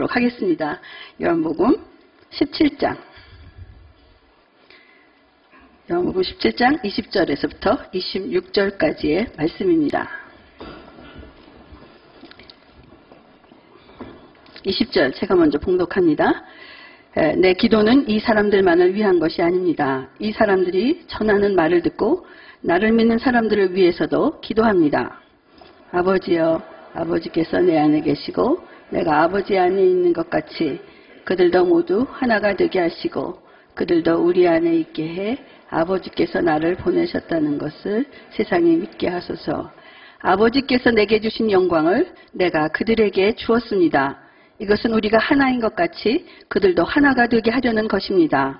보도록 하겠습니다. 요한복음 17장. 요한복음 17장 20절에서부터 26절까지의 말씀입니다. 20절 제가 먼저 봉독합니다. 내 기도는 이 사람들만을 위한 것이 아닙니다. 이 사람들이 전하는 말을 듣고 나를 믿는 사람들을 위해서도 기도합니다. 아버지여, 아버지께서 내 안에 계시고 내가 아버지 안에 있는 것 같이 그들도 모두 하나가 되게 하시고 그들도 우리 안에 있게 해 아버지께서 나를 보내셨다는 것을 세상이 믿게 하소서. 아버지께서 내게 주신 영광을 내가 그들에게 주었습니다. 이것은 우리가 하나인 것 같이 그들도 하나가 되게 하려는 것입니다.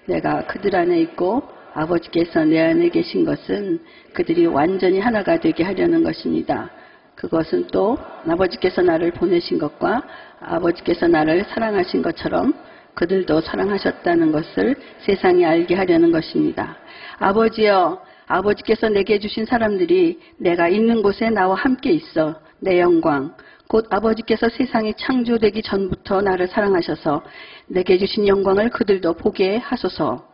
내가 그들 안에 있고 아버지께서 내 안에 계신 것은 그들이 완전히 하나가 되게 하려는 것입니다. 그것은 또 아버지께서 나를 보내신 것과 아버지께서 나를 사랑하신 것처럼 그들도 사랑하셨다는 것을 세상이 알게 하려는 것입니다. 아버지여, 아버지께서 내게 주신 사람들이 내가 있는 곳에 나와 함께 있어 내 영광, 곧 아버지께서 세상이 창조되기 전부터 나를 사랑하셔서 내게 주신 영광을 그들도 보게 하소서.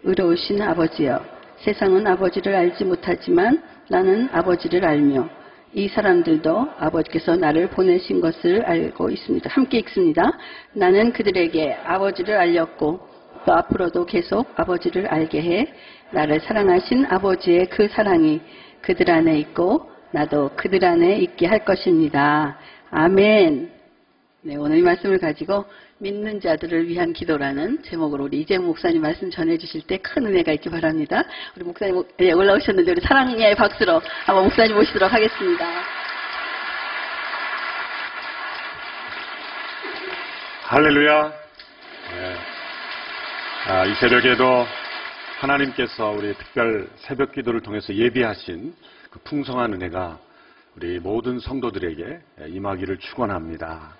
의로우신 아버지여, 세상은 아버지를 알지 못하지만 나는 아버지를 알며 이 사람들도 아버지께서 나를 보내신 것을 알고 있습니다. 함께 읽습니다. 나는 그들에게 아버지를 알렸고 또 앞으로도 계속 아버지를 알게 해 나를 사랑하신 아버지의 그 사랑이 그들 안에 있고 나도 그들 안에 있게 할 것입니다. 아멘. 네, 오늘 이 말씀을 가지고 믿는 자들을 위한 기도라는 제목으로 우리 이재용 목사님 말씀 전해주실 때 큰 은혜가 있기 바랍니다. 우리 목사님 올라오셨는데 우리 사랑의 박수로 한번 목사님 모시도록 하겠습니다. 할렐루야. 네. 이 새벽에도 하나님께서 우리 특별 새벽 기도를 통해서 예비하신 그 풍성한 은혜가 우리 모든 성도들에게 임하기를 축원합니다.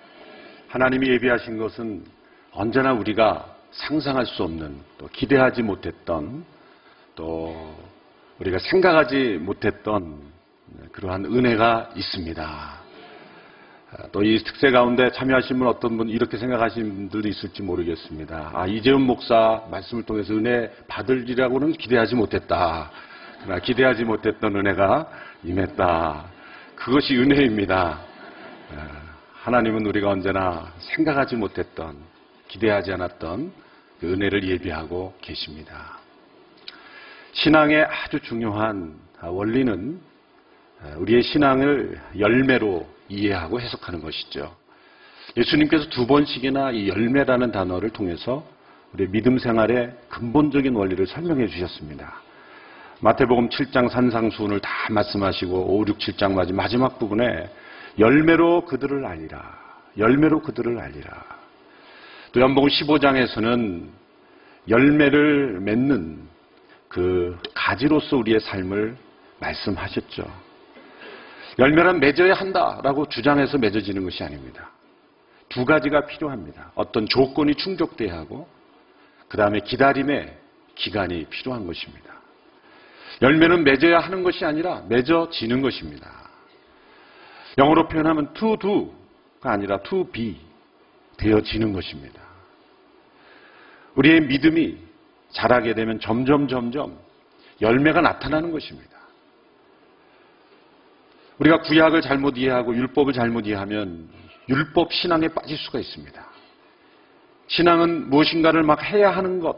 하나님이 예비하신 것은 언제나 우리가 상상할 수 없는, 또 기대하지 못했던, 또 우리가 생각하지 못했던 그러한 은혜가 있습니다. 또 이 특세 가운데 참여하신 분 어떤 분 이렇게 생각하시는 분들도 있을지 모르겠습니다. 이재훈 목사 말씀을 통해서 은혜 받으리라고는 기대하지 못했다. 그러나 기대하지 못했던 은혜가 임했다. 그것이 은혜입니다. 하나님은 우리가 언제나 생각하지 못했던, 기대하지 않았던 그 은혜를 예비하고 계십니다. 신앙의 아주 중요한 원리는 우리의 신앙을 열매로 이해하고 해석하는 것이죠. 예수님께서 2번씩이나 이 열매라는 단어를 통해서 우리의 믿음 생활의 근본적인 원리를 설명해 주셨습니다. 마태복음 7장 산상수훈을 다 말씀하시고 5, 6, 7장 마지막 부분에 열매로 그들을 알리라. 열매로 그들을 알리라. 또 요한복음 15장에서는 열매를 맺는 그 가지로서 우리의 삶을 말씀하셨죠. 열매란 맺어야 한다라고 주장해서 맺어지는 것이 아닙니다. 2가지가 필요합니다. 어떤 조건이 충족돼야 하고 그 다음에 기다림의 기간이 필요한 것입니다. 열매는 맺어야 하는 것이 아니라 맺어지는 것입니다. 영어로 표현하면 to do가 아니라 to be 되어지는 것입니다. 우리의 믿음이 자라게 되면 점점 열매가 나타나는 것입니다. 우리가 구약을 잘못 이해하고 율법을 잘못 이해하면 율법 신앙에 빠질 수가 있습니다. 신앙은 무엇인가를 막 해야 하는 것,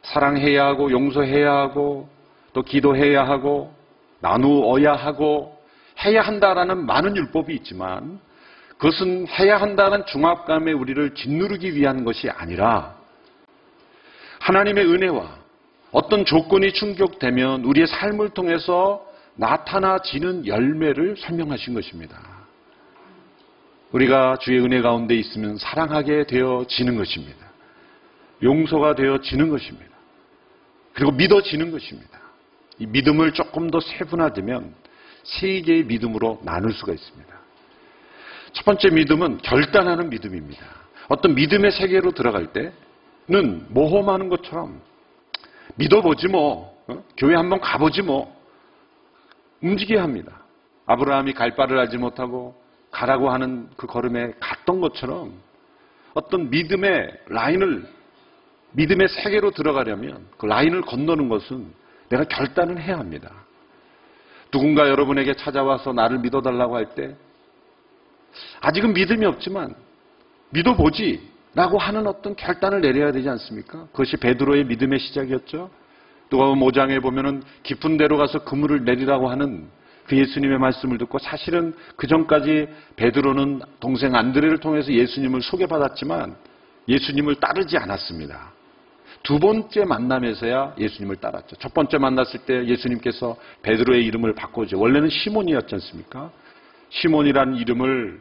사랑해야 하고 용서해야 하고 또 기도해야 하고 나누어야 하고 해야 한다라는 많은 율법이 있지만 그것은 해야 한다는 중압감에 우리를 짓누르기 위한 것이 아니라 하나님의 은혜와 어떤 조건이 충족되면 우리의 삶을 통해서 나타나지는 열매를 설명하신 것입니다. 우리가 주의 은혜 가운데 있으면 사랑하게 되어지는 것입니다. 용서가 되어지는 것입니다. 그리고 믿어지는 것입니다. 이 믿음을 조금 더 세분화되면 3개의 믿음으로 나눌 수가 있습니다. 첫 번째 믿음은 결단하는 믿음입니다. 어떤 믿음의 세계로 들어갈 때는 모험하는 것처럼 믿어보지 뭐, 교회 한번 가보지 뭐, 움직여야 합니다. 아브라함이 갈 바를 알지 못하고 가라고 하는 그 걸음에 갔던 것처럼 어떤 믿음의 라인을, 믿음의 세계로 들어가려면 그 라인을 건너는 것은 내가 결단을 해야 합니다. 누군가 여러분에게 찾아와서 나를 믿어달라고 할 때 아직은 믿음이 없지만 믿어보지 라고 하는 어떤 결단을 내려야 되지 않습니까? 그것이 베드로의 믿음의 시작이었죠. 누가복음 5장에 보면은 깊은 데로 가서 그물을 내리라고 하는 그 예수님의 말씀을 듣고 사실은 그 전까지 베드로는 동생 안드레를 통해서 예수님을 소개받았지만 예수님을 따르지 않았습니다. 두 번째 만남에서야 예수님을 따랐죠. 첫 번째 만났을 때 예수님께서 베드로의 이름을 바꾸죠. 원래는 시몬이었지 않습니까? 시몬이라는 이름을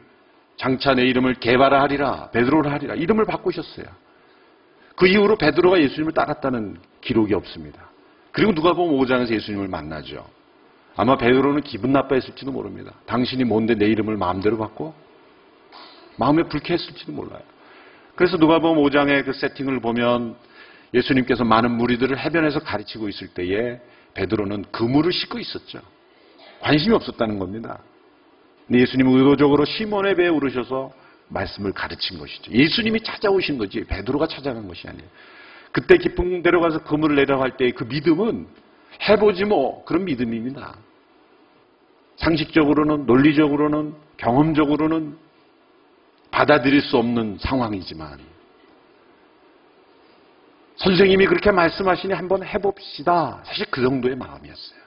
장차 내 이름을 게바라 하리라, 베드로라 하리라 이름을 바꾸셨어요. 그 이후로 베드로가 예수님을 따랐다는 기록이 없습니다. 그리고 누가복음 5장에서 예수님을 만나죠. 아마 베드로는 기분 나빠했을지도 모릅니다. 당신이 뭔데 내 이름을 마음대로 바꿔? 마음에 불쾌했을지도 몰라요. 그래서 누가복음 5장의 그 세팅을 보면 예수님께서 많은 무리들을 해변에서 가르치고 있을 때에 베드로는 그물을 씻고 있었죠. 관심이 없었다는 겁니다. 근데 예수님은 의도적으로 시몬의 배에 오르셔서 말씀을 가르친 것이죠. 예수님이 찾아오신 거지 베드로가 찾아간 것이 아니에요. 그때 깊은 데로 가서 그물을 내려고 할 때 그 믿음은 해보지 뭐 그런 믿음입니다. 상식적으로는, 논리적으로는, 경험적으로는 받아들일 수 없는 상황이지만 선생님이 그렇게 말씀하시니 한번 해봅시다. 사실 그 정도의 마음이었어요.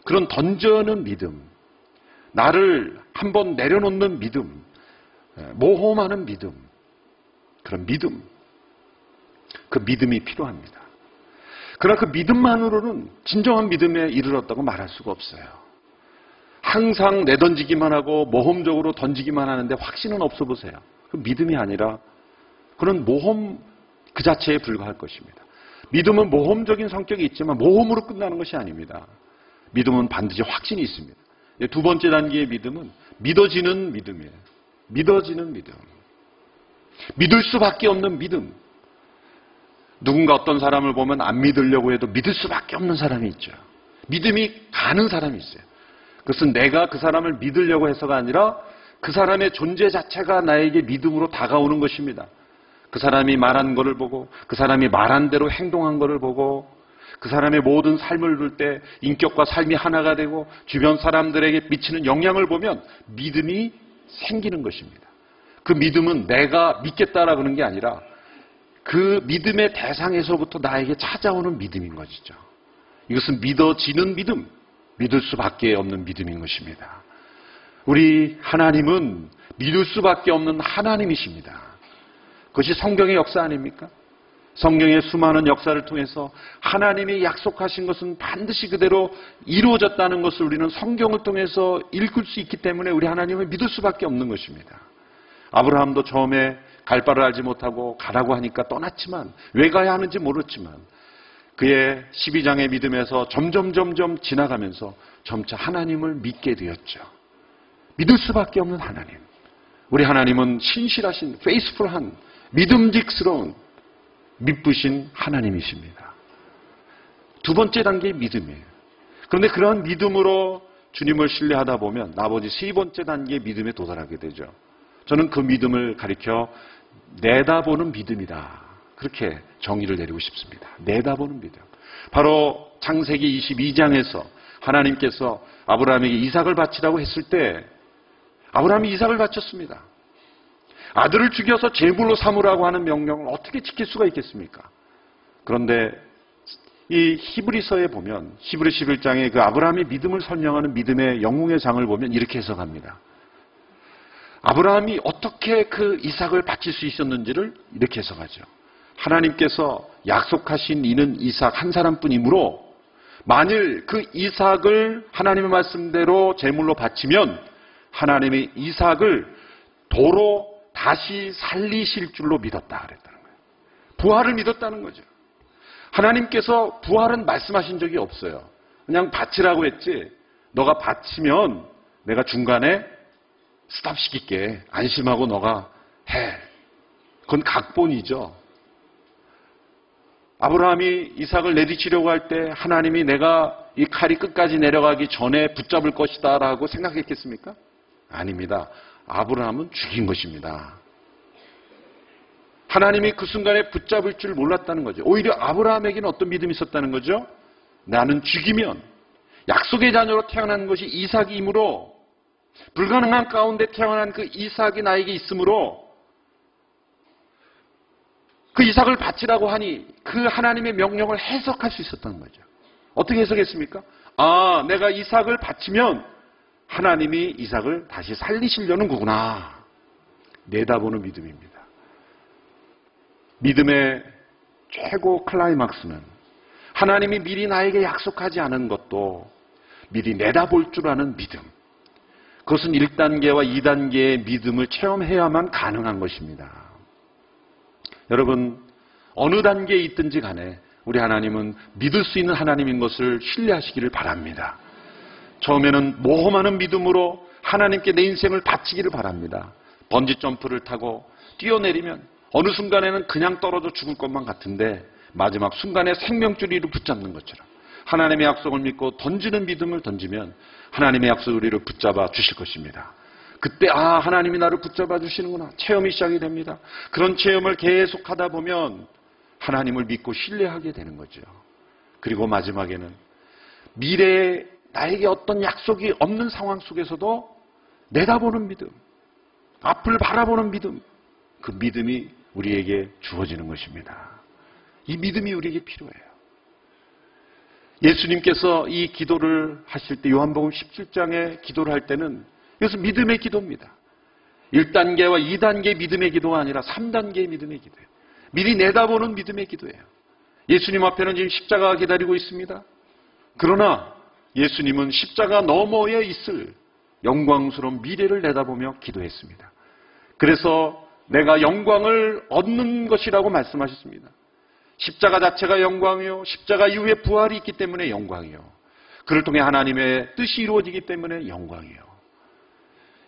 그런 던져는 믿음, 나를 한번 내려놓는 믿음, 모험하는 믿음, 그런 믿음, 그 믿음이 필요합니다. 그러나 그 믿음만으로는 진정한 믿음에 이르렀다고 말할 수가 없어요. 항상 내던지기만 하고 모험적으로 던지기만 하는데 확신은 없어 보세요. 그 믿음이 아니라 그런 모험 그 자체에 불과할 것입니다. 믿음은 모험적인 성격이 있지만 모험으로 끝나는 것이 아닙니다. 믿음은 반드시 확신이 있습니다. 두 번째 단계의 믿음은 믿어지는 믿음이에요. 믿어지는 믿음. 믿을 수밖에 없는 믿음. 누군가 어떤 사람을 보면 안 믿으려고 해도 믿을 수밖에 없는 사람이 있죠. 믿음이 가는 사람이 있어요. 그것은 내가 그 사람을 믿으려고 해서가 아니라 그 사람의 존재 자체가 나에게 믿음으로 다가오는 것입니다. 그 사람이 말한 것을 보고 그 사람이 말한 대로 행동한 것을 보고 그 사람의 모든 삶을 볼 때 인격과 삶이 하나가 되고 주변 사람들에게 미치는 영향을 보면 믿음이 생기는 것입니다. 그 믿음은 내가 믿겠다라고 하는 게 아니라 그 믿음의 대상에서부터 나에게 찾아오는 믿음인 것이죠. 이것은 믿어지는 믿음, 믿을 수밖에 없는 믿음인 것입니다. 우리 하나님은 믿을 수밖에 없는 하나님이십니다. 그것이 성경의 역사 아닙니까? 성경의 수많은 역사를 통해서 하나님이 약속하신 것은 반드시 그대로 이루어졌다는 것을 우리는 성경을 통해서 읽을 수 있기 때문에 우리 하나님을 믿을 수밖에 없는 것입니다. 아브라함도 처음에 갈 바를 알지 못하고 가라고 하니까 떠났지만 왜 가야 하는지 모르지만 그의 12장의 믿음에서 점점 지나가면서 점차 하나님을 믿게 되었죠. 믿을 수밖에 없는 하나님. 우리 하나님은 신실하신, 페이스풀한, 믿음직스러운, 믿으신 하나님이십니다. 두 번째 단계의 믿음이에요. 그런데 그러한 믿음으로 주님을 신뢰하다 보면 나머지 세 번째 단계의 믿음에 도달하게 되죠. 저는 그 믿음을 가리켜 내다보는 믿음이다. 그렇게 정의를 내리고 싶습니다. 내다보는 믿음. 바로 창세기 22장에서 하나님께서 아브라함에게 이삭을 바치라고 했을 때 아브라함이 이삭을 바쳤습니다. 아들을 죽여서 제물로 삼으라고 하는 명령을 어떻게 지킬 수가 있겠습니까? 그런데 이 히브리서에 보면 히브리 11장에 그 아브라함의 믿음을 설명하는 믿음의 영웅의 장을 보면 이렇게 해석합니다. 아브라함이 어떻게 그 이삭을 바칠 수 있었는지를 이렇게 해석하죠. 하나님께서 약속하신 이는 이삭 한 사람뿐이므로 만일 그 이삭을 하나님의 말씀대로 제물로 바치면 하나님의 이삭을 도로 다시 살리실 줄로 믿었다 그랬다는 거예요. 부활을 믿었다는 거죠. 하나님께서 부활은 말씀하신 적이 없어요. 그냥 바치라고 했지 너가 바치면 내가 중간에 스탑시킬게. 안심하고 너가 해. 그건 각본이죠. 아브라함이 이삭을 내리치려고 할 때 하나님이 내가 이 칼이 끝까지 내려가기 전에 붙잡을 것이다 라고 생각했겠습니까? 아닙니다. 아브라함은 죽인 것입니다. 하나님이 그 순간에 붙잡을 줄 몰랐다는 거죠. 오히려 아브라함에게는 어떤 믿음이 있었다는 거죠? 나는 죽이면 약속의 자녀로 태어난 것이 이삭이므로, 불가능한 가운데 태어난 그 이삭이 나에게 있으므로 그 이삭을 바치라고 하니 그 하나님의 명령을 해석할 수 있었던 거죠. 어떻게 해석했습니까? 아, 내가 이삭을 바치면 하나님이 이삭을 다시 살리시려는 거구나. 내다보는 믿음입니다. 믿음의 최고 클라이막스는 하나님이 미리 나에게 약속하지 않은 것도 미리 내다볼 줄 아는 믿음. 그것은 1단계와 2단계의 믿음을 체험해야만 가능한 것입니다. 여러분, 어느 단계에 있든지 간에 우리 하나님은 믿을 수 있는 하나님인 것을 신뢰하시기를 바랍니다. 처음에는 모험하는 믿음으로 하나님께 내 인생을 바치기를 바랍니다. 번지 점프를 타고 뛰어내리면 어느 순간에는 그냥 떨어져 죽을 것만 같은데 마지막 순간에 생명줄이를 붙잡는 것처럼 하나님의 약속을 믿고 던지는 믿음을 던지면 하나님의 약속을 우리를 붙잡아 주실 것입니다. 그때 하나님이 나를 붙잡아 주시는구나. 체험이 시작이 됩니다. 그런 체험을 계속하다 보면 하나님을 믿고 신뢰하게 되는 거죠. 그리고 마지막에는 미래에 나에게 어떤 약속이 없는 상황 속에서도 내다보는 믿음, 앞을 바라보는 믿음, 그 믿음이 우리에게 주어지는 것입니다. 이 믿음이 우리에게 필요해요. 예수님께서 이 기도를 하실 때 요한복음 17장에 기도를 할 때는 이것은 믿음의 기도입니다. 1단계와 2단계의 믿음의 기도가 아니라 3단계의 믿음의 기도예요. 미리 내다보는 믿음의 기도예요. 예수님 앞에는 지금 십자가가 기다리고 있습니다. 그러나 예수님은 십자가 너머에 있을 영광스러운 미래를 내다보며 기도했습니다. 그래서 내가 영광을 얻는 것이라고 말씀하셨습니다. 십자가 자체가 영광이요, 십자가 이후에 부활이 있기 때문에 영광이요, 그를 통해 하나님의 뜻이 이루어지기 때문에 영광이요.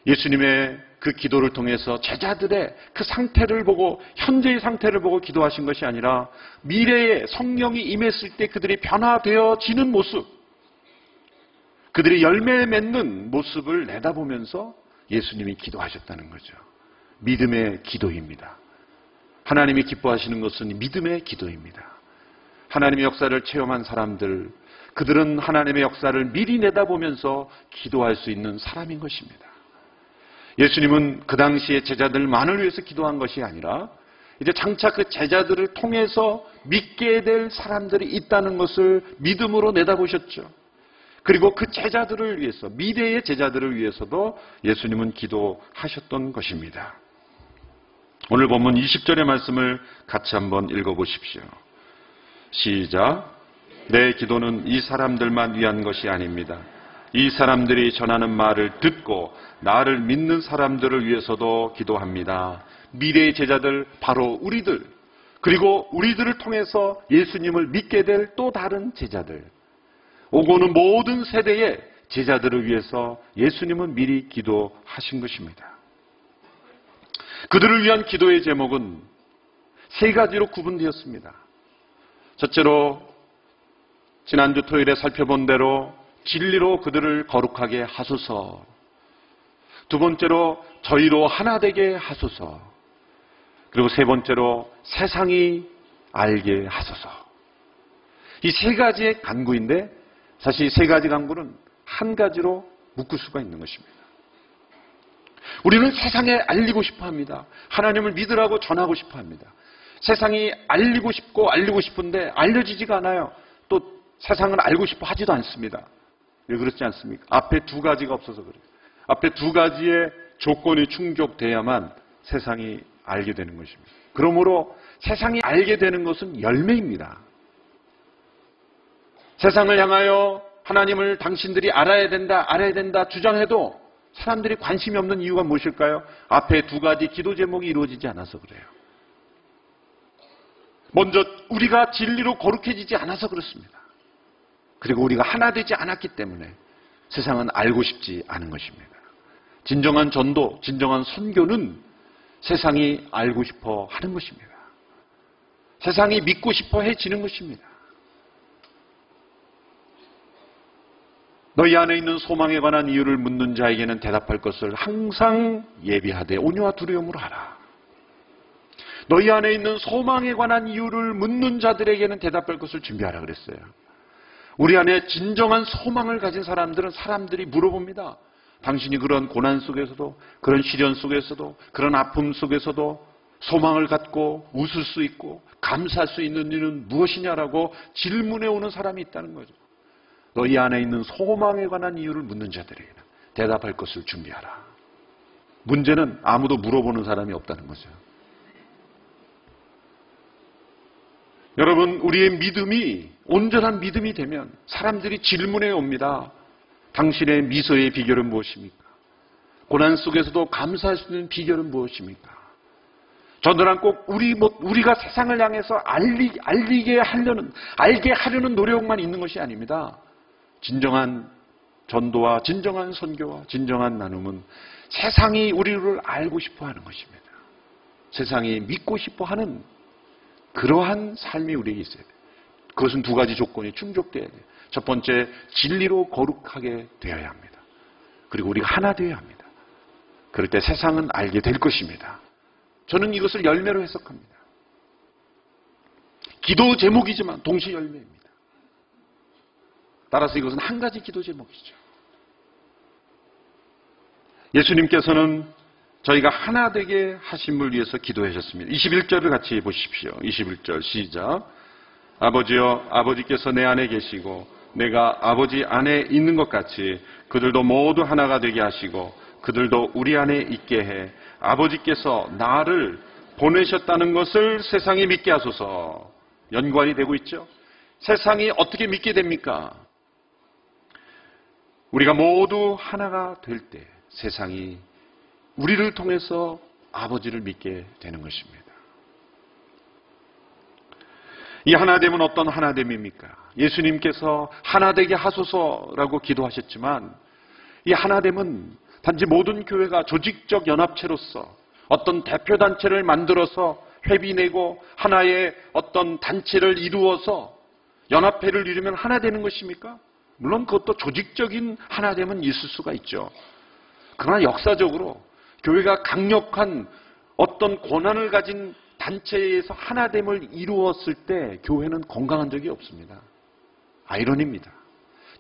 예수님의 그 기도를 통해서 제자들의 그 상태를 보고, 현재의 상태를 보고 기도하신 것이 아니라 미래에 성령이 임했을 때 그들이 변화되어지는 모습, 그들이 열매 맺는 모습을 내다보면서 예수님이 기도하셨다는 거죠. 믿음의 기도입니다. 하나님이 기뻐하시는 것은 믿음의 기도입니다. 하나님의 역사를 체험한 사람들, 그들은 하나님의 역사를 미리 내다보면서 기도할 수 있는 사람인 것입니다. 예수님은 그 당시에 제자들만을 위해서 기도한 것이 아니라 이제 장차 그 제자들을 통해서 믿게 될 사람들이 있다는 것을 믿음으로 내다보셨죠. 그리고 그 제자들을 위해서, 미래의 제자들을 위해서도 예수님은 기도하셨던 것입니다. 오늘 본문 20절의 말씀을 같이 한번 읽어보십시오. 시작. 내 기도는 이 사람들만 위한 것이 아닙니다. 이 사람들이 전하는 말을 듣고 나를 믿는 사람들을 위해서도 기도합니다. 미래의 제자들, 바로 우리들, 그리고 우리들을 통해서 예수님을 믿게 될 또 다른 제자들, 오고 오는 모든 세대의 제자들을 위해서 예수님은 미리 기도하신 것입니다. 그들을 위한 기도의 제목은 세 가지로 구분되었습니다. 첫째로 지난주 토요일에 살펴본 대로 진리로 그들을 거룩하게 하소서. 두 번째로 저희로 하나 되게 하소서. 그리고 세 번째로 세상이 알게 하소서. 이 세 가지의 간구인데 사실 이 세 가지 간구는 한 가지로 묶을 수가 있는 것입니다. 우리는 세상에 알리고 싶어 합니다. 하나님을 믿으라고 전하고 싶어 합니다. 세상이 알리고 싶은데 알려지지가 않아요. 또 세상은 알고 싶어 하지도 않습니다. 왜 그렇지 않습니까? 앞에 두 가지가 없어서 그래요. 앞에 두 가지의 조건이 충족돼야만 세상이 알게 되는 것입니다. 그러므로 세상이 알게 되는 것은 열매입니다. 세상을 향하여 하나님을 당신들이 알아야 된다 주장해도 사람들이 관심이 없는 이유가 무엇일까요? 앞에 두 가지 기도 제목이 이루어지지 않아서 그래요. 먼저 우리가 진리로 거룩해지지 않아서 그렇습니다. 그리고 우리가 하나 되지 않았기 때문에 세상은 알고 싶지 않은 것입니다. 진정한 전도, 진정한 선교는 세상이 알고 싶어 하는 것입니다. 세상이 믿고 싶어 해지는 것입니다. 너희 안에 있는 소망에 관한 이유를 묻는 자에게는 대답할 것을 항상 예비하되 온유와 두려움으로 하라. 너희 안에 있는 소망에 관한 이유를 묻는 자들에게는 대답할 것을 준비하라 그랬어요. 우리 안에 진정한 소망을 가진 사람들은 사람들이 물어봅니다. 당신이 그런 고난 속에서도, 그런 시련 속에서도, 그런 아픔 속에서도 소망을 갖고 웃을 수 있고 감사할 수 있는 이유는 무엇이냐라고 질문해 오는 사람이 있다는 거죠. 너희 안에 있는 소망에 관한 이유를 묻는 자들에게는 대답할 것을 준비하라. 문제는 아무도 물어보는 사람이 없다는 거죠. 여러분, 우리의 믿음이 온전한 믿음이 되면 사람들이 질문해 옵니다. 당신의 미소의 비결은 무엇입니까? 고난 속에서도 감사할 수 있는 비결은 무엇입니까? 저들은 꼭 우리가 세상을 향해서 알게 하려는 노력만 있는 것이 아닙니다. 진정한 전도와 진정한 선교와 진정한 나눔은 세상이 우리를 알고 싶어 하는 것입니다. 세상이 믿고 싶어 하는 그러한 삶이 우리에게 있어야 돼요. 그것은 두 가지 조건이 충족돼야 돼요. 첫 번째, 진리로 거룩하게 되어야 합니다. 그리고 우리가 하나 되어야 합니다. 그럴 때 세상은 알게 될 것입니다. 저는 이것을 열매로 해석합니다. 기도 제목이지만 동시에 열매입니다. 따라서 이것은 한 가지 기도 제목이죠. 예수님께서는 저희가 하나 되게 하심을 위해서 기도하셨습니다. 21절을 같이 보십시오. 21절 시작. 아버지여, 아버지께서 내 안에 계시고 내가 아버지 안에 있는 것 같이 그들도 모두 하나가 되게 하시고 그들도 우리 안에 있게 해 아버지께서 나를 보내셨다는 것을 세상이 믿게 하소서. 연관이 되고 있죠. 세상이 어떻게 믿게 됩니까? 우리가 모두 하나가 될 때 세상이 우리를 통해서 아버지를 믿게 되는 것입니다. 이 하나됨은 어떤 하나됨입니까? 예수님께서 하나되게 하소서라고 기도하셨지만 이 하나됨은 단지 모든 교회가 조직적 연합체로서 어떤 대표단체를 만들어서 회비내고 하나의 어떤 단체를 이루어서 연합회를 이루면 하나 되는 것입니까? 물론 그것도 조직적인 하나됨은 있을 수가 있죠. 그러나 역사적으로 교회가 강력한 어떤 권한을 가진 단체에서 하나됨을 이루었을 때 교회는 건강한 적이 없습니다. 아이러니입니다.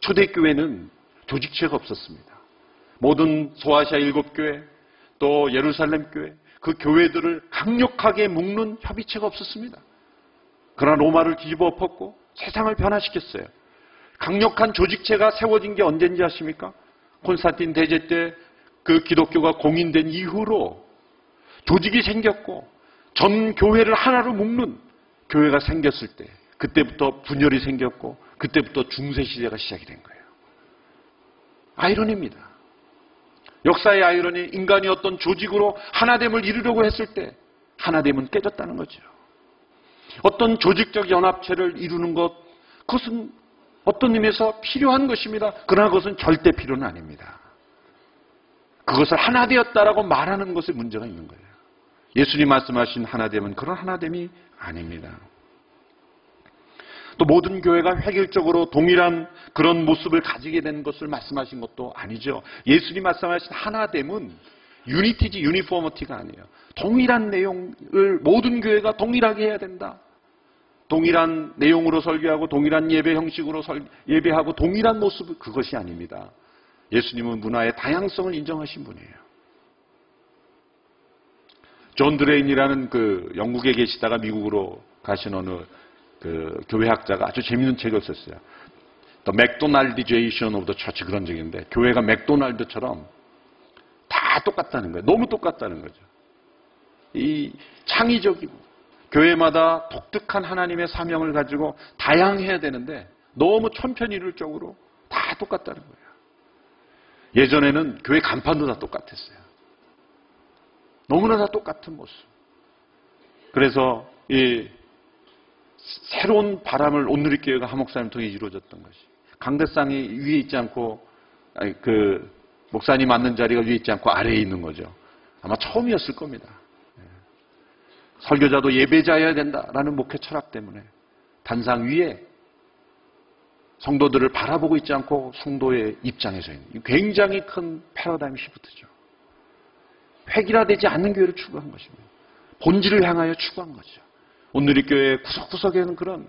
초대교회는 조직체가 없었습니다. 모든 소아시아 7교회 또 예루살렘 교회 그 교회들을 강력하게 묶는 협의체가 없었습니다. 그러나 로마를 뒤집어 엎었고 세상을 변화시켰어요. 강력한 조직체가 세워진 게 언제인지 아십니까? 콘스탄틴 대제 때 그 기독교가 공인된 이후로 조직이 생겼고 전 교회를 하나로 묶는 교회가 생겼을 때 그때부터 분열이 생겼고 그때부터 중세시대가 시작이 된 거예요. 아이러니입니다. 역사의 아이러니, 인간이 어떤 조직으로 하나됨을 이루려고 했을 때 하나됨은 깨졌다는 거죠. 어떤 조직적 연합체를 이루는 것, 그것은 어떤 의미에서 필요한 것입니다. 그러나 그것은 절대 필요는 아닙니다. 그것을 하나 되었다라고 말하는 것에 문제가 있는 거예요. 예수님 말씀하신 하나됨은 그런 하나됨이 아닙니다. 또 모든 교회가 획일적으로 동일한 그런 모습을 가지게 되는 것을 말씀하신 것도 아니죠. 예수님 말씀하신 하나됨은 유니티지 유니포머티가 아니에요. 동일한 내용을 모든 교회가 동일하게 해야 된다. 동일한 내용으로 설교하고 동일한 예배 형식으로 예배하고 동일한 모습, 그것이 아닙니다. 예수님은 문화의 다양성을 인정하신 분이에요. 존 드레인이라는 그 영국에 계시다가 미국으로 가신 어느 그 교회학자가 아주 재밌는 책을 썼어요. The Macdonaldization of the Church, 그런 적인데 교회가 맥도날드처럼 다 똑같다는 거예요. 너무 똑같다는 거죠. 이 창의적이고 교회마다 독특한 하나님의 사명을 가지고 다양해야 되는데 너무 천편일률적으로 다 똑같다는 거예요. 예전에는 교회 간판도 다 똑같았어요. 너무나 다 똑같은 모습. 그래서 이 새로운 바람을 온누리교회가 한 목사님 통해 이루어졌던 것이, 강대상이 위에 있지 않고 그 목사님 앉는 자리가 위에 있지 않고 아래에 있는 거죠. 아마 처음이었을 겁니다. 설교자도 예배자여야 된다라는 목회 철학 때문에 단상 위에 성도들을 바라보고 있지 않고 성도의 입장에서 있는 굉장히 큰 패러다임 시프트죠. 획일화되지 않는 교회를 추구한 것입니다. 본질을 향하여 추구한 거죠. 오늘 이 교회 구석구석에는 그런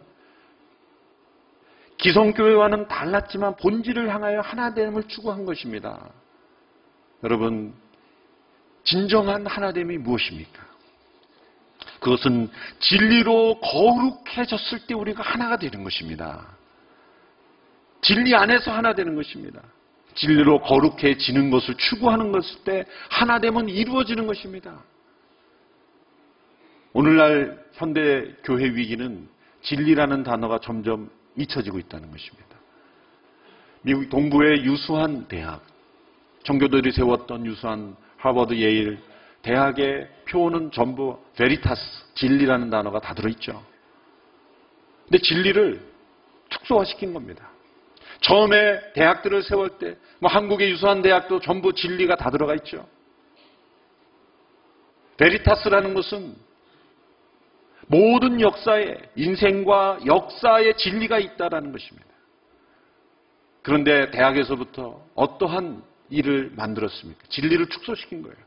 기성교회와는 달랐지만 본질을 향하여 하나됨을 추구한 것입니다. 여러분, 진정한 하나됨이 무엇입니까? 그것은 진리로 거룩해졌을 때 우리가 하나가 되는 것입니다. 진리 안에서 하나 되는 것입니다. 진리로 거룩해지는 것을 추구하는 것일 때 하나됨은 이루어지는 것입니다. 오늘날 현대 교회 위기는 진리라는 단어가 점점 잊혀지고 있다는 것입니다. 미국 동부의 유수한 대학, 정교들이 세웠던 유수한 하버드, 예일 대학의 표어는 전부 베리타스, 진리라는 단어가 다 들어있죠. 근데 진리를 축소화시킨 겁니다. 처음에 대학들을 세울 때 한국의 유수한 대학도 전부 진리가 다 들어가 있죠. 베리타스라는 것은 모든 역사에, 인생과 역사에 진리가 있다는 것입니다. 그런데 대학에서부터 어떠한 일을 만들었습니까? 진리를 축소시킨 거예요.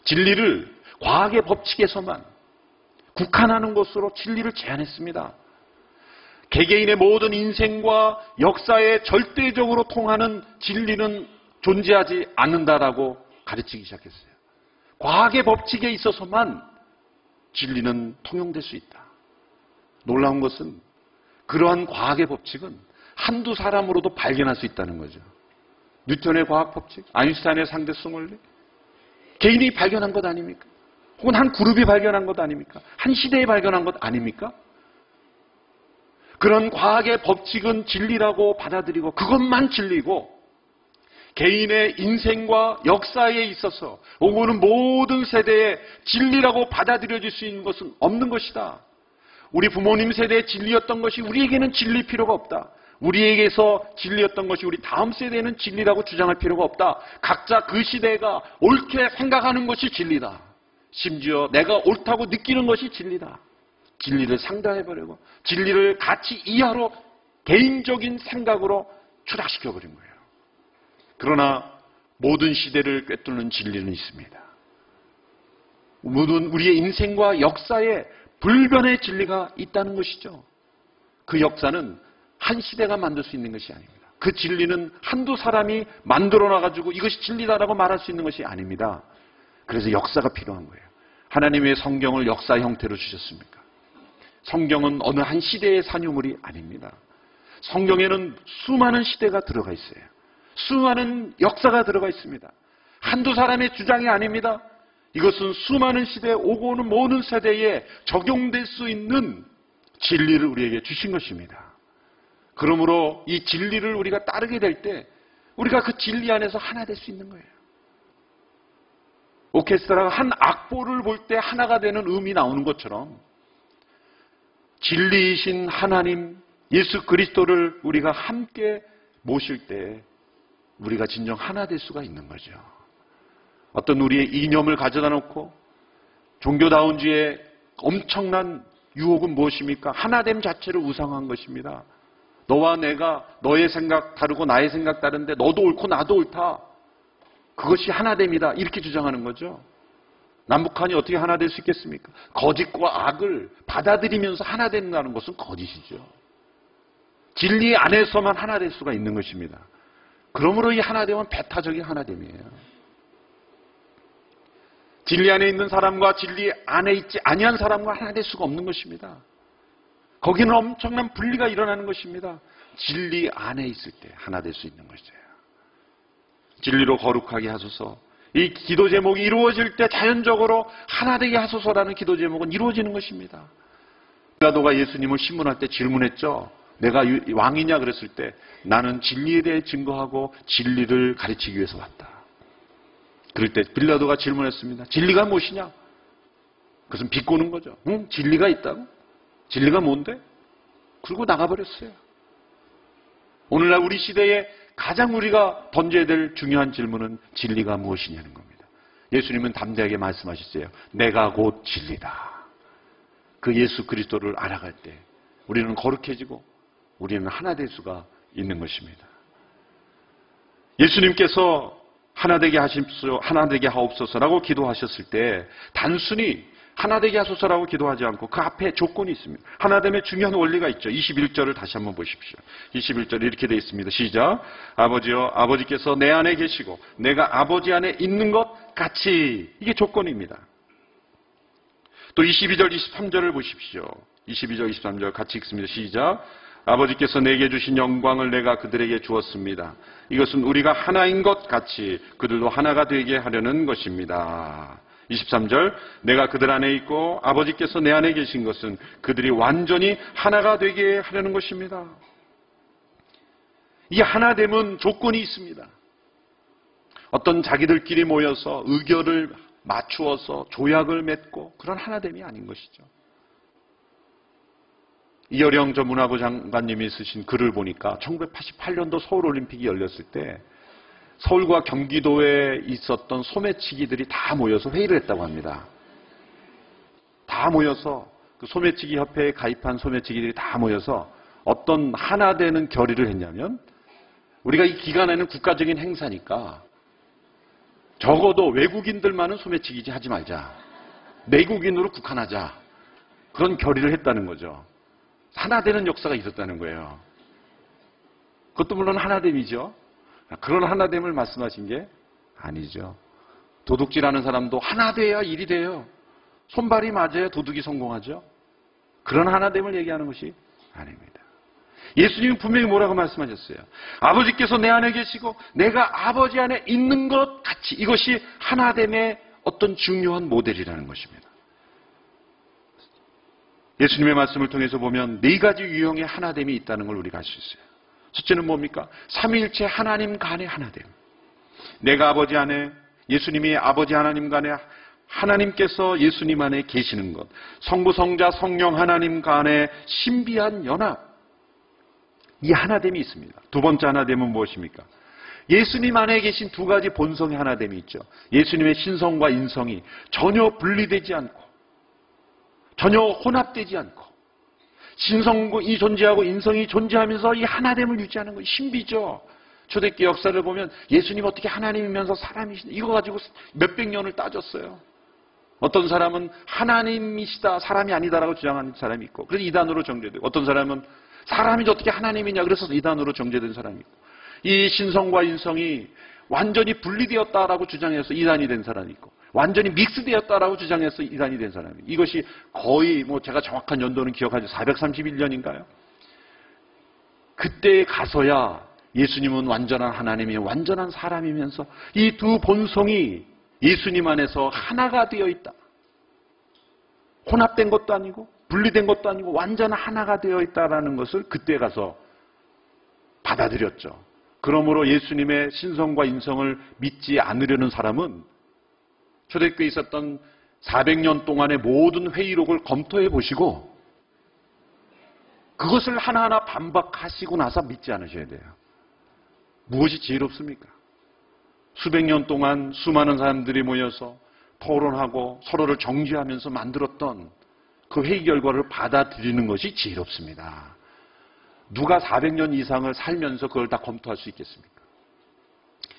진리를 과학의 법칙에서만 국한하는 것으로 진리를 제한했습니다. 개개인의 모든 인생과 역사에 절대적으로 통하는 진리는 존재하지 않는다라고 가르치기 시작했어요. 과학의 법칙에 있어서만 진리는 통용될 수 있다. 놀라운 것은 그러한 과학의 법칙은 한두 사람으로도 발견할 수 있다는 거죠. 뉴턴의 과학 법칙, 아인슈타인의 상대성 원리, 개인이 발견한 것 아닙니까? 혹은 한 그룹이 발견한 것 아닙니까? 한 시대에 발견한 것 아닙니까? 그런 과학의 법칙은 진리라고 받아들이고 그것만 진리고 개인의 인생과 역사에 있어서 오고는 모든 세대에 진리라고 받아들여질 수 있는 것은 없는 것이다. 우리 부모님 세대의 진리였던 것이 우리에게는 진리일 필요가 없다. 우리에게서 진리였던 것이 우리 다음 세대에는 진리라고 주장할 필요가 없다. 각자 그 시대가 옳게 생각하는 것이 진리다. 심지어 내가 옳다고 느끼는 것이 진리다. 진리를 상대해버리고 진리를 가치 이하로 개인적인 생각으로 추락시켜버린 거예요. 그러나 모든 시대를 꿰뚫는 진리는 있습니다. 모든 우리의 인생과 역사에 불변의 진리가 있다는 것이죠. 그 역사는 한 시대가 만들 수 있는 것이 아닙니다. 그 진리는 한두 사람이 만들어놔가지고 이것이 진리다라고 말할 수 있는 것이 아닙니다. 그래서 역사가 필요한 거예요. 하나님의 성경을 역사 형태로 주셨습니까? 성경은 어느 한 시대의 산유물이 아닙니다. 성경에는 수많은 시대가 들어가 있어요. 수많은 역사가 들어가 있습니다. 한두 사람의 주장이 아닙니다. 이것은 수많은 시대에 오고 오는 모든 세대에 적용될 수 있는 진리를 우리에게 주신 것입니다. 그러므로 이 진리를 우리가 따르게 될 때 우리가 그 진리 안에서 하나 될 수 있는 거예요. 오케스트라가 한 악보를 볼 때 하나가 되는 음이 나오는 것처럼 진리이신 하나님 예수 그리스도를 우리가 함께 모실 때 우리가 진정 하나 될 수가 있는 거죠. 어떤 우리의 이념을 가져다 놓고 종교다운주의 엄청난 유혹은 무엇입니까? 하나됨 자체를 우상화한 것입니다. 너와 내가 너의 생각 다르고 나의 생각 다른데 너도 옳고 나도 옳다. 그것이 하나됨이다. 이렇게 주장하는 거죠. 남북한이 어떻게 하나 될 수 있겠습니까? 거짓과 악을 받아들이면서 하나 된다는 것은 거짓이죠. 진리 안에서만 하나 될 수가 있는 것입니다. 그러므로 이 하나됨은 배타적인 하나됨이에요. 진리 안에 있는 사람과 진리 안에 있지 아니한 사람과 하나 될 수가 없는 것입니다. 거기는 엄청난 분리가 일어나는 것입니다. 진리 안에 있을 때 하나 될 수 있는 것이에요. 진리로 거룩하게 하소서. 이 기도 제목이 이루어질 때 자연적으로 하나 되게 하소서라는 기도 제목은 이루어지는 것입니다. 빌라도가 예수님을 신문할 때 질문했죠. 내가 왕이냐 그랬을 때 나는 진리에 대해 증거하고 진리를 가르치기 위해서 왔다. 그럴 때 빌라도가 질문했습니다. 진리가 무엇이냐? 그것은 비꼬는 거죠. 응? 진리가 있다고? 진리가 뭔데? 그리고 나가버렸어요. 오늘날 우리 시대에 가장 우리가 던져야 될 중요한 질문은 진리가 무엇이냐는 겁니다. 예수님은 담대하게 말씀하셨어요. 내가 곧 진리다. 그 예수 그리스도를 알아갈 때 우리는 거룩해지고 우리는 하나 될 수가 있는 것입니다. 예수님께서 하나 되게 하십시오, 하나 되게 하옵소서라고 기도하셨을 때 단순히 하나 되게 하소서라고 기도하지 않고 그 앞에 조건이 있습니다. 하나됨의 중요한 원리가 있죠. 21절을 다시 한번 보십시오. 21절에 이렇게 되어 있습니다. 시작. 아버지여, 아버지께서 내 안에 계시고 내가 아버지 안에 있는 것 같이. 이게 조건입니다. 또 22절, 23절을 보십시오. 22절, 23절 같이 읽습니다. 시작. 아버지께서 내게 주신 영광을 내가 그들에게 주었습니다. 이것은 우리가 하나인 것 같이 그들도 하나가 되게 하려는 것입니다. 23절, 내가 그들 안에 있고 아버지께서 내 안에 계신 것은 그들이 완전히 하나가 되게 하려는 것입니다. 이 하나됨은 조건이 있습니다. 어떤 자기들끼리 모여서 의견을 맞추어서 조약을 맺고 그런 하나됨이 아닌 것이죠. 이여령 전 문화부 장관님이 쓰신 글을 보니까 1988년도 서울올림픽이 열렸을 때 서울과 경기도에 있었던 소매치기들이 다 모여서 회의를 했다고 합니다. 다 모여서 그 소매치기 협회에 가입한 소매치기들이 다 모여서 어떤 하나 되는 결의를 했냐면 우리가 이 기간에는 국가적인 행사니까 적어도 외국인들만은 소매치기지 하지 말자. 내국인으로 국한하자. 그런 결의를 했다는 거죠. 하나 되는 역사가 있었다는 거예요. 그것도 물론 하나됨이죠. 그런 하나됨을 말씀하신 게 아니죠. 도둑질하는 사람도 하나 돼야 일이 돼요. 손발이 맞아야 도둑이 성공하죠. 그런 하나됨을 얘기하는 것이 아닙니다. 예수님은 분명히 뭐라고 말씀하셨어요? 아버지께서 내 안에 계시고 내가 아버지 안에 있는 것 같이. 이것이 하나됨의 어떤 중요한 모델이라는 것입니다. 예수님의 말씀을 통해서 보면 네 가지 유형의 하나됨이 있다는 걸 우리가 알 수 있어요. 첫째는 뭡니까? 삼위일체 하나님 간의 하나됨. 내가 아버지 안에, 예수님이 아버지 하나님 간에, 하나님께서 예수님 안에 계시는 것. 성부, 성자, 성령 하나님 간의 신비한 연합. 이 하나됨이 있습니다. 두 번째 하나됨은 무엇입니까? 예수님 안에 계신 두 가지 본성의 하나됨이 있죠. 예수님의 신성과 인성이 전혀 분리되지 않고 전혀 혼합되지 않고 신성이 존재하고 인성이 존재하면서 이 하나됨을 유지하는 거 신비죠. 초대교회 역사를 보면 예수님 어떻게 하나님이면서 사람이시냐 이거 가지고 몇백 년을 따졌어요. 어떤 사람은 하나님이시다 사람이 아니다라고 주장하는 사람이 있고 그래서 이단으로 정죄되고 어떤 사람은 사람이 어떻게 하나님이냐 그래서 이단으로 정죄된 사람이 있고 이 신성과 인성이 완전히 분리되었다라고 주장해서 이단이 된 사람이 있고 완전히 믹스되었다라고 주장해서 이단이 된 사람이 이것이 거의 제가 정확한 연도는 기억하지 431년인가요? 그때 가서야 예수님은 완전한 하나님이 완전한 사람이면서 이 두 본성이 예수님 안에서 하나가 되어 있다. 혼합된 것도 아니고 분리된 것도 아니고 완전한 하나가 되어 있다라는 것을 그때 가서 받아들였죠. 그러므로 예수님의 신성과 인성을 믿지 않으려는 사람은 초대교회에 있었던 400년 동안의 모든 회의록을 검토해 보시고 그것을 하나하나 반박하시고 나서 믿지 않으셔야 돼요. 무엇이 지혜롭습니까? 수백 년 동안 수많은 사람들이 모여서 토론하고 서로를 정죄하면서 만들었던 그 회의 결과를 받아들이는 것이 지혜롭습니다. 누가 400년 이상을 살면서 그걸 다 검토할 수 있겠습니까?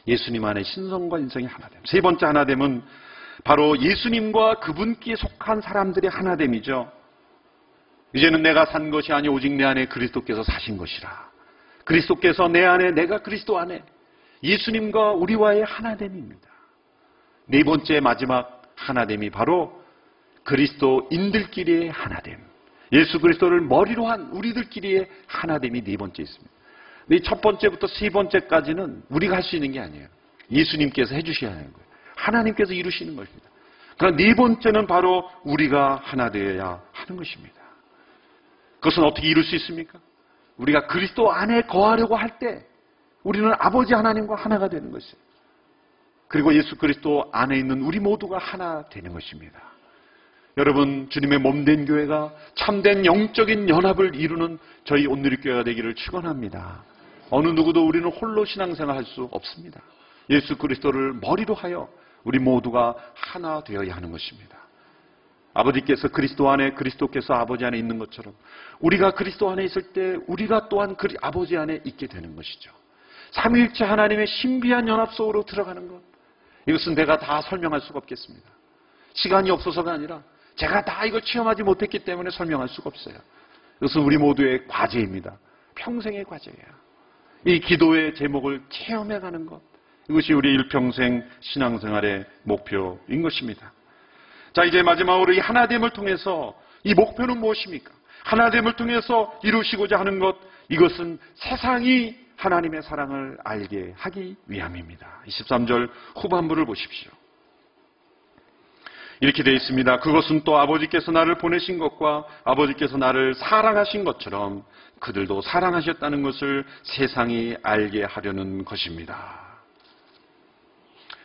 예수님 안에 신성과 인성이 하나됨. 세 번째 하나됨은 바로 예수님과 그분께 속한 사람들의 하나됨이죠. 이제는 내가 산 것이 아니 오직 내 안에 그리스도께서 사신 것이라. 그리스도께서 내 안에 내가 그리스도 안에 예수님과 우리와의 하나됨입니다. 네 번째 마지막 하나됨이 바로 그리스도인들끼리의 하나됨. 예수 그리스도를 머리로 한 우리들끼리의 하나됨이 네 번째 있습니다. 이 첫 번째부터 세 번째까지는 우리가 할 수 있는 게 아니에요. 예수님께서 해주셔야 하는 거예요. 하나님께서 이루시는 것입니다. 그러나 네 번째는 바로 우리가 하나 되어야 하는 것입니다. 그것은 어떻게 이룰 수 있습니까? 우리가 그리스도 안에 거하려고 할 때 우리는 아버지 하나님과 하나가 되는 것이에요. 그리고 예수 그리스도 안에 있는 우리 모두가 하나 되는 것입니다. 여러분, 주님의 몸된 교회가 참된 영적인 연합을 이루는 저희 온누리교회가 되기를 축원합니다. 어느 누구도 우리는 홀로 신앙생활 할 수 없습니다. 예수 그리스도를 머리로 하여 우리 모두가 하나 되어야 하는 것입니다. 아버지께서 그리스도 안에, 그리스도께서 아버지 안에 있는 것처럼 우리가 그리스도 안에 있을 때 우리가 또한 아버지 안에 있게 되는 것이죠. 삼위일체 하나님의 신비한 연합 속으로 들어가는 것. 이것은 내가 다 설명할 수가 없겠습니다. 시간이 없어서가 아니라 제가 다 이걸 체험하지 못했기 때문에 설명할 수가 없어요. 이것은 우리 모두의 과제입니다. 평생의 과제예요. 이 기도의 제목을 체험해가는 것, 이것이 우리 일평생 신앙생활의 목표인 것입니다. 자, 이제 마지막으로 이 하나됨을 통해서 이 목표는 무엇입니까? 하나됨을 통해서 이루시고자 하는 것, 이것은 세상이 하나님의 사랑을 알게 하기 위함입니다. 23절 후반부를 보십시오. 이렇게 되어 있습니다. 그것은 또 아버지께서 나를 보내신 것과 아버지께서 나를 사랑하신 것처럼 그들도 사랑하셨다는 것을 세상이 알게 하려는 것입니다.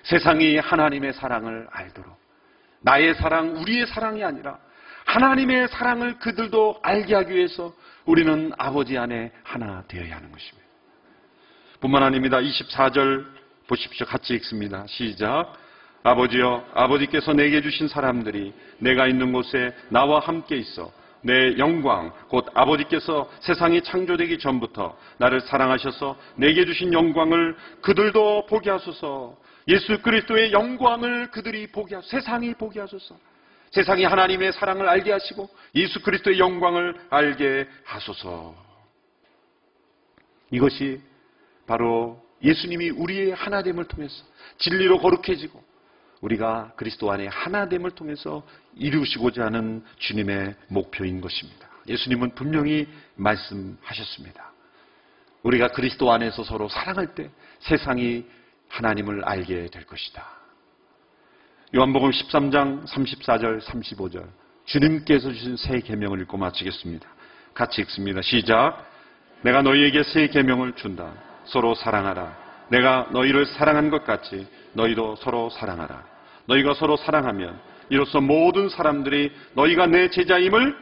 세상이 하나님의 사랑을 알도록, 나의 사랑, 우리의 사랑이 아니라 하나님의 사랑을 그들도 알게 하기 위해서 우리는 아버지 안에 하나 되어야 하는 것입니다. 뿐만 아닙니다. 24절 보십시오. 같이 읽습니다. 시작. 아버지여, 아버지께서 내게 주신 사람들이 내가 있는 곳에 나와 함께 있어 내 영광, 곧 아버지께서 세상이 창조되기 전부터 나를 사랑하셔서 내게 주신 영광을 그들도 보게 하소서. 예수 그리스도의 영광을 그들이 보게 하소서. 세상이 보게 하소서. 세상이 하나님의 사랑을 알게 하시고 예수 그리스도의 영광을 알게 하소서. 이것이 바로 예수님이 우리의 하나됨을 통해서 진리로 거룩해지고 우리가 그리스도 안에 하나됨을 통해서 이루시고자 하는 주님의 목표인 것입니다. 예수님은 분명히 말씀하셨습니다. 우리가 그리스도 안에서 서로 사랑할 때 세상이 하나님을 알게 될 것이다. 요한복음 13장 34절 35절 주님께서 주신 새 계명을 읽고 마치겠습니다. 같이 읽습니다. 시작. 내가 너희에게 새 계명을 준다. 서로 사랑하라. 내가 너희를 사랑한 것 같이 너희도 서로 사랑하라. 너희가 서로 사랑하면 이로써 모든 사람들이 너희가 내 제자임을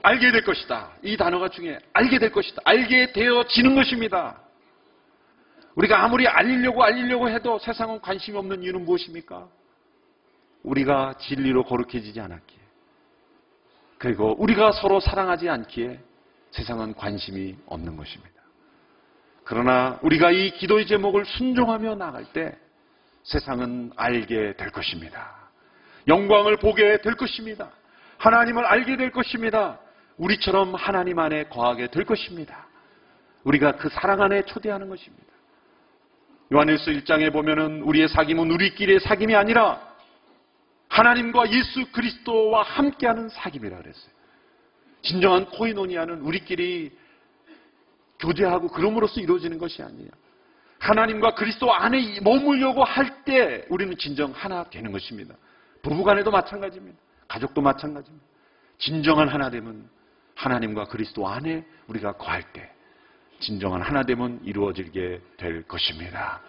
알게 될 것이다. 이 단어가 중요해. 알게 될 것이다. 알게 되어지는 것입니다. 우리가 아무리 알리려고 해도 세상은 관심이 없는 이유는 무엇입니까? 우리가 진리로 거룩해지지 않았기에, 그리고 우리가 서로 사랑하지 않기에 세상은 관심이 없는 것입니다. 그러나 우리가 이 기도의 제목을 순종하며 나갈 때 세상은 알게 될 것입니다. 영광을 보게 될 것입니다. 하나님을 알게 될 것입니다. 우리처럼 하나님 안에 거하게 될 것입니다. 우리가 그 사랑 안에 초대하는 것입니다. 요한일서 1장에 보면은 우리의 사귐은 우리끼리의 사귐이 아니라 하나님과 예수 그리스도와 함께하는 사귐이라 그랬어요. 진정한 코이노니아는 우리끼리 교제하고 그럼으로써 이루어지는 것이 아니에요. 하나님과 그리스도 안에 머물려고 할 때 우리는 진정 하나 되는 것입니다. 부부간에도 마찬가지입니다. 가족도 마찬가지입니다. 진정한 하나됨은 하나님과 그리스도 안에 우리가 거할 때 진정한 하나됨은 이루어지게 될 것입니다.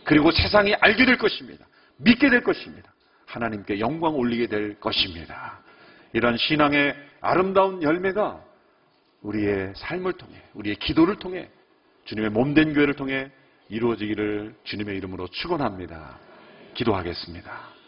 그리고 세상이 알게 될 것입니다. 믿게 될 것입니다. 하나님께 영광 올리게 될 것입니다. 이런 신앙의 아름다운 열매가 우리의 삶을 통해, 우리의 기도를 통해, 주님의 몸된 교회를 통해 이루어지기를 주님의 이름으로 축원합니다. 기도하겠습니다.